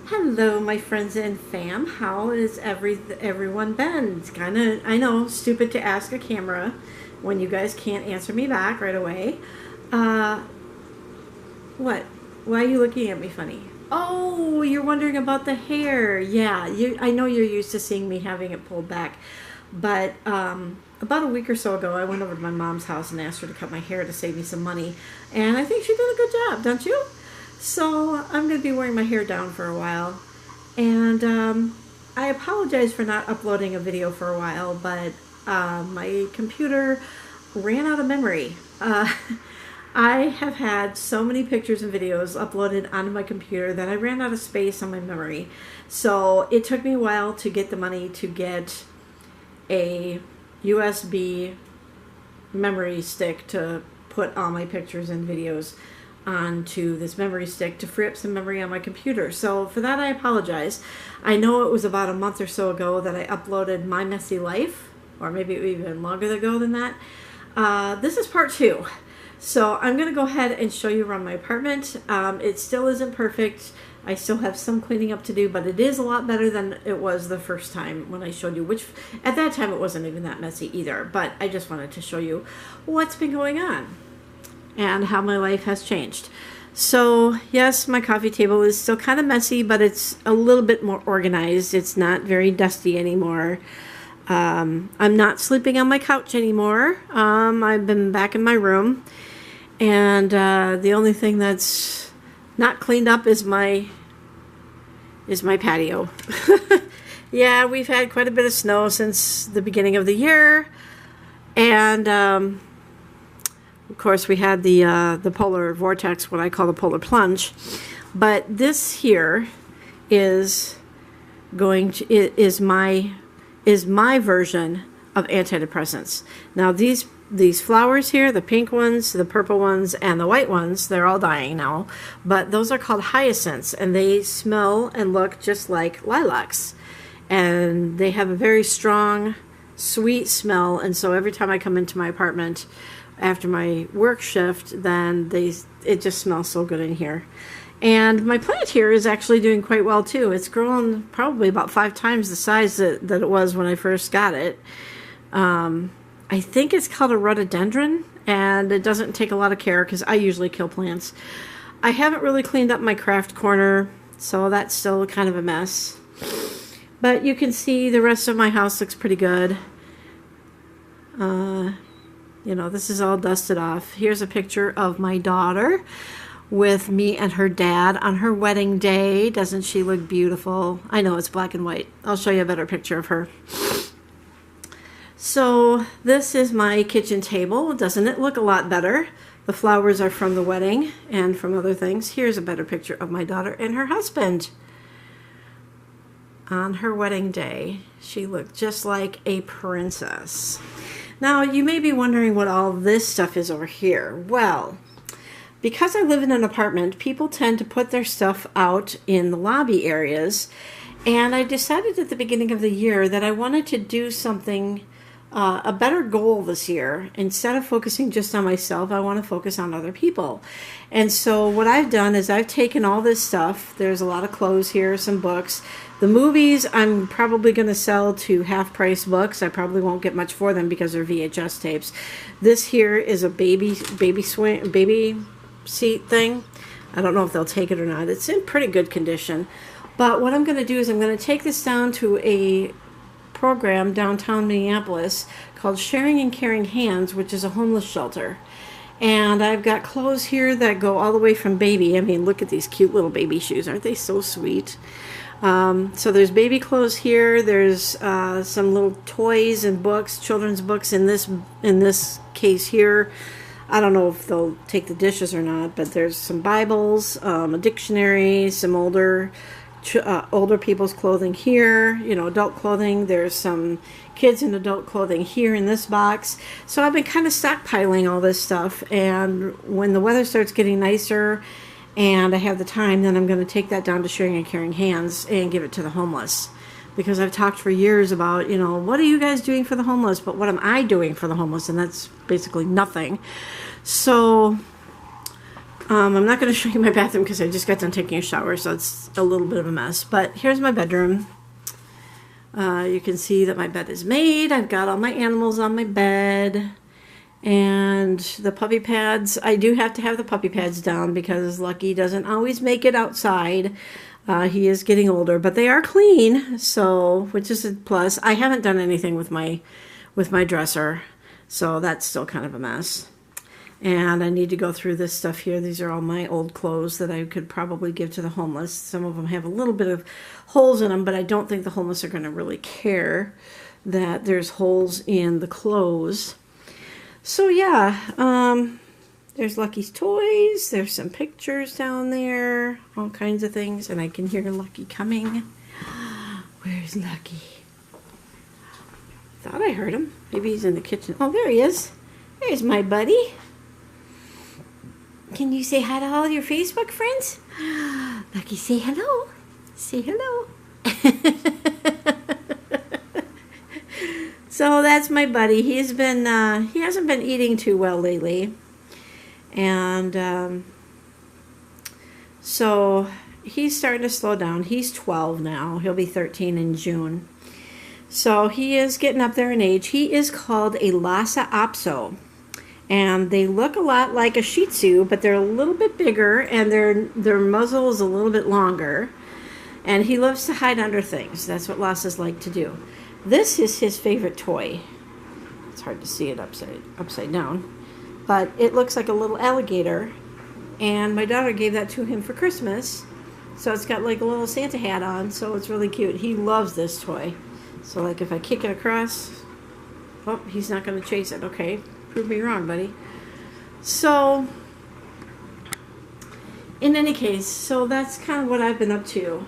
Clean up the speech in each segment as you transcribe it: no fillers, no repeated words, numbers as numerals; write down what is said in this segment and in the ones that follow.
Hello, my friends and fam. How is everyone been? It's kind of, I know, stupid to ask a camera when you guys can't answer me back right away. Uh, what? Why are you looking at me funny? Oh, you're wondering about the hair. Yeah, I know you're used to seeing me having it pulled back, but about a week or so ago, I went over to my mom's house and asked her to cut my hair to save me some money, and I think she did a good job, don't you? So I'm going to be wearing my hair down for a while. And I apologize for not uploading a video for a while, but my computer ran out of memory. I have had so many pictures and videos uploaded onto my computer that I ran out of space on my memory. So it took me a while to get the money to get a USB memory stick to put all my pictures and videos onto this memory stick to free up some memory on my computer. So for that, I apologize. I know it was about a month or so ago that I uploaded My Messy Life, or maybe even longer ago than that. This is part 2. So I'm going to go ahead and show you around my apartment. It still isn't perfect. I still have some cleaning up to do, but it is a lot better than it was the first time when I showed you, which at that time it wasn't even that messy either. But I just wanted to show you what's been going on and how my life has changed. So yes, my coffee table is still kind of messy, but it's a little bit more organized. It's not very dusty anymore. I'm not sleeping on my couch anymore. I've been back in my room, and the only thing that's not cleaned up is my patio. Yeah, we've had quite a bit of snow since the beginning of the year, and of course, we had the polar vortex, what I call the polar plunge. But this here is my version of antidepressants. Now these flowers here, the pink ones, the purple ones, and the white ones, they're all dying now. But those are called hyacinths, and they smell and look just like lilacs. And they have a very strong, sweet smell. And so every time I come into my apartment after my work shift, then it just smells so good in here. And my plant here is actually doing quite well too. It's grown probably about 5 times the size that it was when I first got it. I think it's called a rhododendron, and it doesn't take a lot of care because I usually kill plants. I haven't really cleaned up my craft corner, so that's still kind of a mess. But you can see the rest of my house looks pretty good. You know, this is all dusted off. Here's a picture of my daughter with me and her dad on her wedding day. Doesn't she look beautiful? I know it's black and white. I'll show you a better picture of her. So this is my kitchen table. Doesn't it look a lot better? The flowers are from the wedding and from other things. Here's a better picture of my daughter and her husband on her wedding day. She looked just like a princess. Now, you may be wondering what all this stuff is over here. Well, because I live in an apartment, people tend to put their stuff out in the lobby areas, and I decided at the beginning of the year that I wanted to do something, a better goal this year. Instead of focusing just on myself, I want to focus on other people. And so what I've done is I've taken all this stuff. There's a lot of clothes here, some books. The movies I'm probably going to sell to half-price books. I probably won't get much for them because they're VHS tapes. This here is a baby seat thing. I don't know if they'll take it or not. It's in pretty good condition. But what I'm going to do is I'm going to take this down to a program downtown Minneapolis called Sharing and Caring Hands, which is a homeless shelter. And I've got clothes here that go all the way from baby. I mean, look at these cute little baby shoes. Aren't they so sweet? So there's baby clothes here. There's some little toys and books, children's books in this case here. I don't know if they'll take the dishes or not, but there's some Bibles, a dictionary, some older people's clothing here, you know, adult clothing. There's some kids and adult clothing here in this box. So I've been kind of stockpiling all this stuff, and when the weather starts getting nicer and I have the time, then I'm going to take that down to Sharing and Caring Hands and give it to the homeless. Because I've talked for years about, you know, what are you guys doing for the homeless? But what am I doing for the homeless? And that's basically nothing. So I'm not going to show you my bathroom because I just got done taking a shower, so it's a little bit of a mess. But here's my bedroom. You can see that my bed is made. I've got all my animals on my bed. And the puppy pads, I do have to have the puppy pads down because Lucky doesn't always make it outside. He is getting older, but they are clean, so which is a plus. I haven't done anything with my dresser, so that's still kind of a mess. And I need to go through this stuff here. These are all my old clothes that I could probably give to the homeless. Some of them have a little bit of holes in them, but I don't think the homeless are going to really care that there's holes in the clothes. So yeah, there's Lucky's toys. There's some pictures down there, all kinds of things. And I can hear Lucky coming. Where's Lucky? Thought I heard him. Maybe he's in the kitchen. Oh, there he is. There's my buddy. Can you say hi to all your Facebook friends? Lucky, say hello. Say hello. So that's my buddy. He hasn't been eating too well lately. And so he's starting to slow down. He's 12 now. He'll be 13 in June. So he is getting up there in age. He is called a Lhasa Apso. And they look a lot like a Shih Tzu, but they're a little bit bigger, and their muzzle is a little bit longer. And he loves to hide under things. That's what Lhasas like to do. This is his favorite toy. It's hard to see it upside down, but it looks like a little alligator. And my daughter gave that to him for Christmas. So it's got like a little Santa hat on, so it's really cute. He loves this toy. So like if I kick it across, oh, he's not going to chase it. Okay. Prove me wrong, buddy. So, in any case, so that's kind of what I've been up to.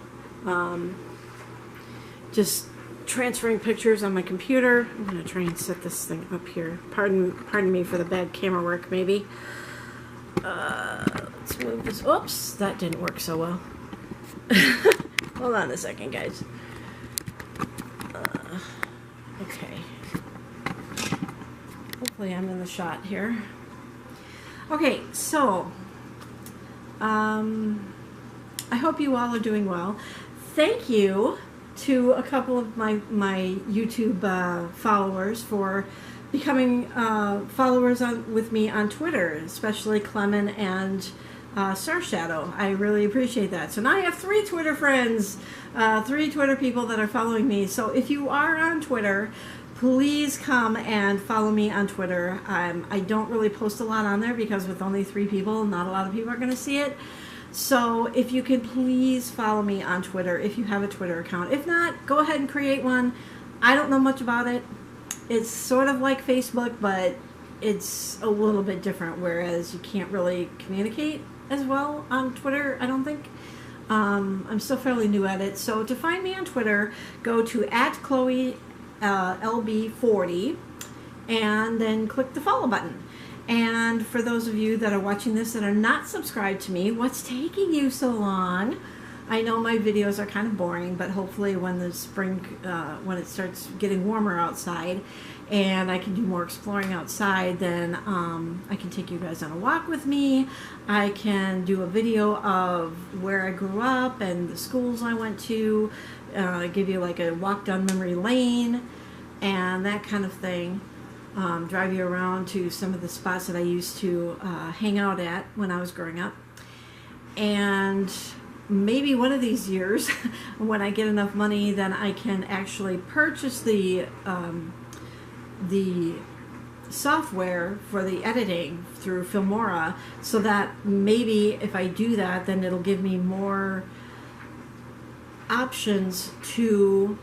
Just transferring pictures on my computer. I'm going to try and set this thing up here. Pardon me for the bad camera work, maybe. Let's move this. Oops, that didn't work so well. Hold on a second, guys. Okay. Hopefully I'm in the shot here. Okay, so I hope you all are doing well. Thank you to a couple of my YouTube followers for becoming followers with me on Twitter, especially Clement and Star Shadow. I really appreciate that. So now I have 3 Twitter friends, 3 Twitter people that are following me. So if you are on Twitter, please come and follow me on Twitter. I don't really post a lot on there because with only 3 people, not a lot of people are going to see it. So if you could please follow me on Twitter if you have a Twitter account. If not, go ahead and create one. I don't know much about it. It's sort of like Facebook, but it's a little bit different, whereas you can't really communicate as well on Twitter, I don't think. I'm still fairly new at it. So to find me on Twitter, go to @Chloe LB40 and then click the follow button. And for those of you that are watching this that are not subscribed to me, what's taking you so long? I know my videos are kind of boring, but hopefully when the spring, when it starts getting warmer outside and I can do more exploring outside, then I can take you guys on a walk with me. I can do a video of where I grew up and the schools I went to, give you like a walk down memory lane and that kind of thing. Drive you around to some of the spots that I used to hang out at when I was growing up. And maybe one of these years, when I get enough money, then I can actually purchase the software for the editing through Filmora, so that maybe if I do that, then it'll give me more options to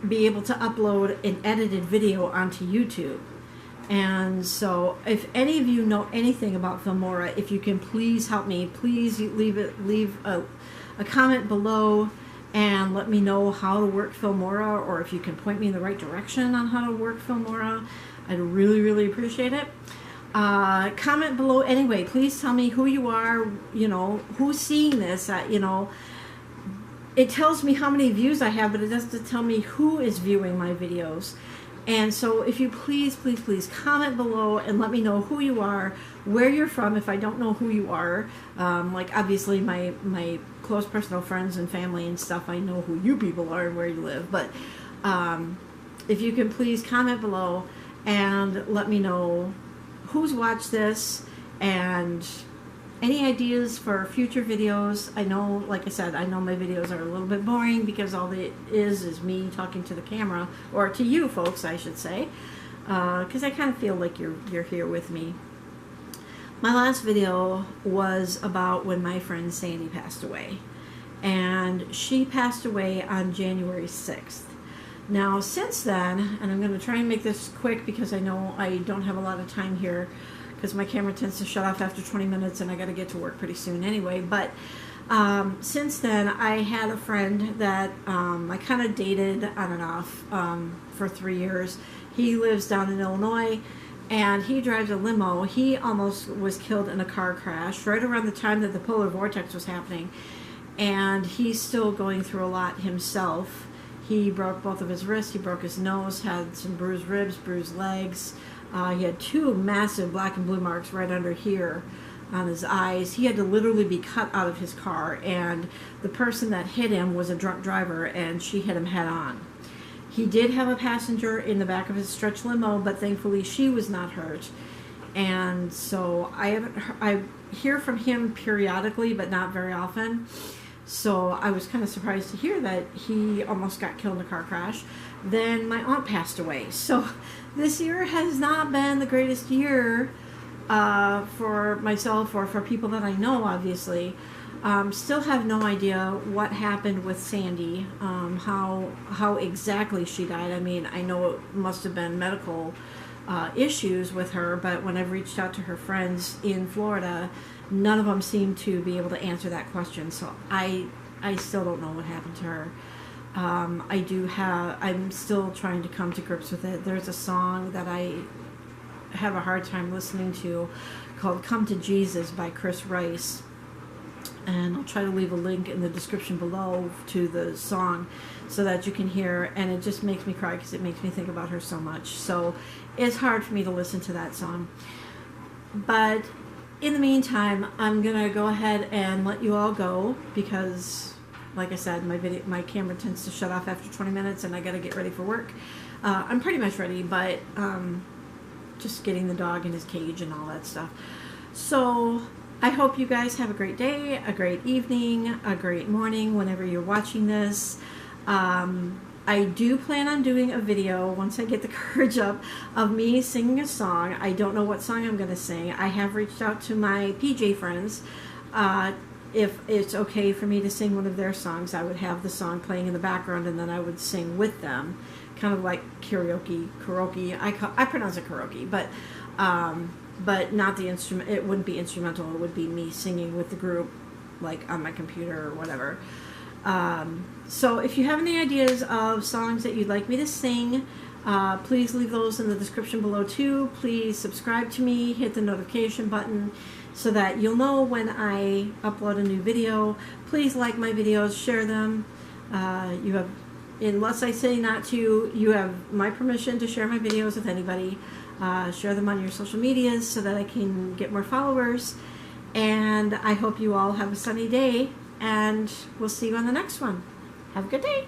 be able to upload an edited video onto YouTube. And so if any of you know anything about Filmora, if you can please help me, please leave a comment below and let me know how to work Filmora, or if you can point me in the right direction on how to work Filmora. I'd really, really appreciate it. Comment below anyway. Please tell me who you are, you know, who's seeing this, you know. It tells me how many views I have, but it doesn't tell me who is viewing my videos. And so if you please, please, please comment below and let me know who you are, where you're from if I don't know who you are. Like obviously my close personal friends and family and stuff, I know who you people are and where you live. But if you can please comment below and let me know who's watched this and any ideas for future videos. I know, like I said, I know my videos are a little bit boring because all it is me talking to the camera, or to you folks, I should say, because I kind of feel like you're here with me. My last video was about when my friend Sandy passed away, and she passed away on January 6th. Now, since then, and I'm going to try and make this quick because I know I don't have a lot of time here, because my camera tends to shut off after 20 minutes and I got to get to work pretty soon anyway. But since then, I had a friend that I kind of dated on and off for 3 years. He lives down in Illinois, and he drives a limo. He almost was killed in a car crash right around the time that the polar vortex was happening, and he's still going through a lot himself. He broke both of his wrists, he broke his nose, had some bruised ribs, bruised legs. He had 2 massive black and blue marks right under here on his eyes. He had to literally be cut out of his car, and the person that hit him was a drunk driver, and she hit him head on. He did have a passenger in the back of his stretch limo, but thankfully she was not hurt. And so I hear from him periodically, but not very often. So I was kind of surprised to hear that he almost got killed in a car crash. Then my aunt passed away. So this year has not been the greatest year for myself or for people that I know, obviously. Still have no idea what happened with Sandy, how exactly she died. I mean, I know it must have been medical issues with her, but when I've reached out to her friends in Florida, none of them seem to be able to answer that question. So I still don't know what happened to her. I'm still trying to come to grips with it. There's a song that I have a hard time listening to called Come to Jesus by Chris Rice. And I'll try to leave a link in the description below to the song so that you can hear. And it just makes me cry because it makes me think about her so much. So it's hard for me to listen to that song. But in the meantime, I'm going to go ahead and let you all go because, like I said, my camera tends to shut off after 20 minutes and I got to get ready for work. I'm pretty much ready, but just getting the dog in his cage and all that stuff. So I hope you guys have a great day, a great evening, a great morning whenever you're watching this. I do plan on doing a video once I get the courage up of me singing a song. I don't know what song I'm going to sing. I have reached out to my PJ friends. If it's okay for me to sing one of their songs, I would have the song playing in the background and then I would sing with them. Kind of like karaoke. I pronounce it karaoke, but not the instrument. It wouldn't be instrumental. It would be me singing with the group, like on my computer or whatever. So if you have any ideas of songs that you'd like me to sing, please leave those in the description below too. Please subscribe to me, hit the notification button so that you'll know when I upload a new video. Please like my videos, share them. You have, unless I say not to, you have my permission to share my videos with anybody. Share them on your social medias so that I can get more followers. And I hope you all have a sunny day, and we'll see you on the next one. Have a good day.